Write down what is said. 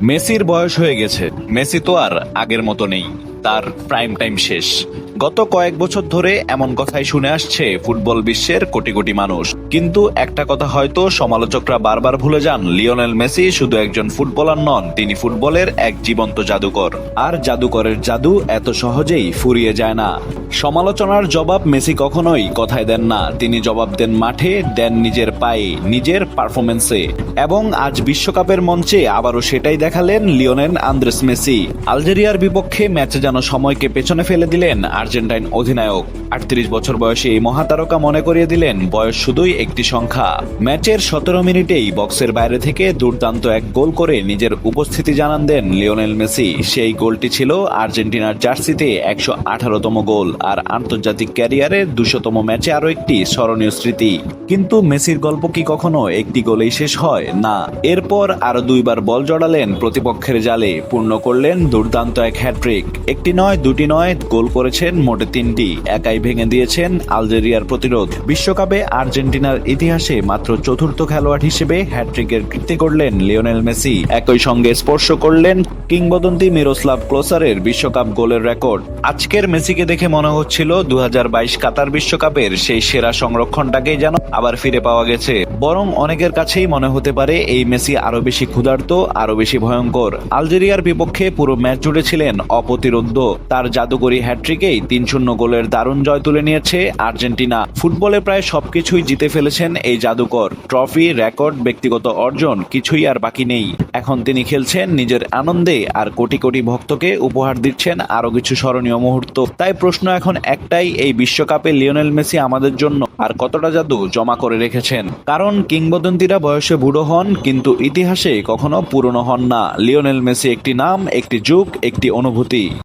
মেসির বয়স হয়ে গেছে। মেসি তো আর আগের মতো নেই, তার প্রাইম টাইম শেষ। গত কয়েক বছর ধরে এমন কথাই শুনে আসছে ফুটবল বিশ্বের কোটি কোটি মানুষ। কিন্তু একটা কথা হয়তো সমালোচকরা বারবার ভুলে যান, লিওনেল মেসি শুধু একজন ফুটবলার নন, তিনি ফুটবলের এক জীবন্ত জাদুকর। আর জাদুকরের জাদু এত সহজেই ফুরিয়ে যায় না। সমালোচনার জবাব মেসি কখনোই কথায় দেন না, তিনি জবাব দেন মাঠে, দেন নিজের পায়ে, নিজের পারফরমেন্সে। এবং আজ বিশ্বকাপের মঞ্চে আবারও সেটাই দেখালেন লিওনেল আন্দ্রেস মেসি। আলজেরিয়ার বিপক্ষে ম্যাচে যেন সময়কে পেছনে ফেলে দিলেন আর্জেন্টাইন অধিনায়ক। 38 বছর বয়সী এই মহাতারকা মনে করিয়ে দিলেন বয়স শুধুই একটি সংখ্যা। ম্যাচের 17 মিনিটেই বক্সের বাইরে থেকে দুর্দান্ত এক গোল করে নিজের উপস্থিতি জানান দেন লিওনেল মেসি। সেই গোলটি ছিল আর্জেন্টিনার জার্সিতে 118তম গোল, আর আন্তর্জাতিক ক্যারিয়ারের 200তম ম্যাচে আরও একটি স্মরণীয় স্মৃতি। কিন্তু মেসির গল্প কি কখনো একটি গোলেই শেষ হয়? না, এরপর আরো দুইবার বল জড়ালেন প্রতিপক্ষের জালে, পূর্ণ করলেন দুর্দান্ত এক হ্যাট্রিক। একটি নয়, দুটি নয়, গোল করেছেন মোটে 3টি, একাই ভেঙে দিয়েছেন আলজেরিয়ার প্রতিরোধ। বিশ্বকাপে আর্জেন্টিনার ইতিহাসে মাত্র চতুর্থ খেলোয়াড় হিসেবে হ্যাট্রিকের কীর্তি করলেন লিওনেল মেসি। একই সঙ্গে স্পর্শ করলেন কিংবদন্তি মিরোস্লাভ ক্লোসারের বিশ্বকাপ গোলের রেকর্ড। আজকের মেসিকে দেখে মনে হচ্ছিল 2022 কাতার বিশ্বকাপের সেই সেরা সংরক্ষণটাকেই যেন আবার ফিরে পাওয়া গেছে। বরং অনেকের কাছেই মনে হতে পারে এই মেসি আরো বেশি ক্ষুধার্ত, আরো বেশি ভয়ঙ্কর। আলজেরিয়ার বিপক্ষে পুরো ম্যাচ জুড়ে ছিলেন অপ্রতিরোধ্য। তার জাদুকরী হ্যাট্রিকেই 3-0 গোলের দারুণ জয় তুলে নিয়েছে আর্জেন্টিনা। ফুটবলে প্রায় সবকিছুই জিতে ফেলেছেন এই জাদুকর। ট্রফি, রেকর্ড, ব্যক্তিগত অর্জন কিছুই আর বাকি নেই। এখন তিনি খেলছেন নিজের আনন্দে, আর কোটি কোটি ভক্তকে উপহার দিচ্ছেন আরো কিছু স্মরণীয় মুহূর্ত। তাই প্রশ্ন এখন একটাই, এই বিশ্বকাপে লিওনেল মেসি আমাদের জন্য আর কতটা জাদু জমা করে রেখেছেন? কারণ কিংবদন্তিরা বয়সে বুড়ো হন, কিন্তু ইতিহাসে কখনো পুরনো হন না। লিওনেল মেসি একটি নাম, একটি যুগ, একটি অনুভূতি।